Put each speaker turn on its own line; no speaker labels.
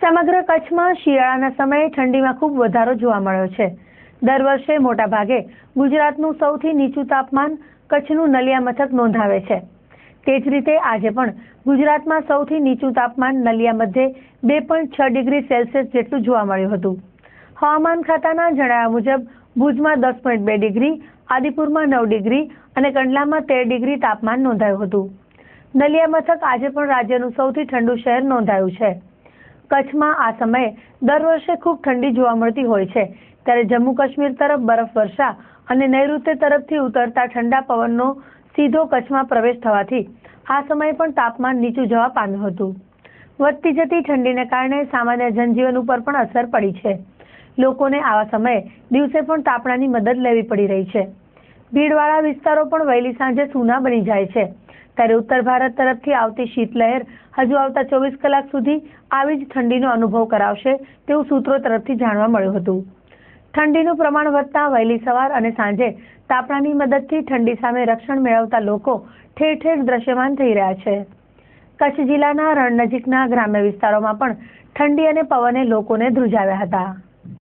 સમગ્ર કચ્છમાં શિયાળાના સમયે ઠંડીમાં ખૂબ વધારો જોવા મળ્યો છે। દર વર્ષે મોટા ભાગે ગુજરાતનું સૌથી નીચું તાપમાન કચ્છનું નલિયા મથક નોંધાવે છે। તે જ રીતે આજે પણ ગુજરાતમાં સૌથી નીચું તાપમાન નલિયા મધ્યે 2.6 ડિગ્રી સેલ્સિયસ જેટલું જોવા મળ્યું હતું। હવામાન ખાતાના જણાવ્યા મુજબ ભુજમાં 10.2 ડિગ્રી, આદિપુરમાં 9 ડિગ્રી અને કંડલામાં 13 ડિગ્રી તાપમાન નોંધાયું હતું। નલિયા મથક આજે પણ રાજ્યનું સૌથી ઠંડુ શહેર નોંધાયું છે। કચ્છમાં આ સમયે દર વર્ષે ખૂબ ઠંડી જોવા મળતી હોય છે, ત્યારે જમ્મુ કાશ્મીર તરફ બરફવર્ષા અને નૈઋત્ય તરફથી ઉતરતા ઠંડા પવનનો સીધો કચ્છમાં પ્રવેશ થવાથી આ સમયે પણ તાપમાન નીચું જવા પામ્યું હતું। વધતી જતી ઠંડીને કારણે સામાન્ય જનજીવન ઉપર પણ અસર પડી છે। લોકોને આવા સમયે દિવસે પણ તાપણાની મદદ લેવી પડી રહી છે। ભીડવાળા વિસ્તારો પણ વહેલી સાંજે સૂના બની જાય છે, ત્યારે ઉત્તર ભારત તરફથી આવતી શીતલહેર હજુ આવતા 24 કલાક સુધી આવી જ ઠંડીનો અનુભવ કરાવશે તેવું સૂત્રો તરફથી જાણવા મળ્યું હતું। ઠંડીનું પ્રમાણ વધતા વહેલી સવાર અને સાંજે તાપણાની મદદથી ઠંડી સામે રક્ષણ મેળવતા લોકો ઠેર ઠેર દ્રશ્યમાન થઈ રહ્યા છે। કચ્છ જિલ્લાના રણ નજીકના ગ્રામ્ય વિસ્તારોમાં પણ ઠંડી અને પવને લોકોને ધ્રુજાવ્યા હતા।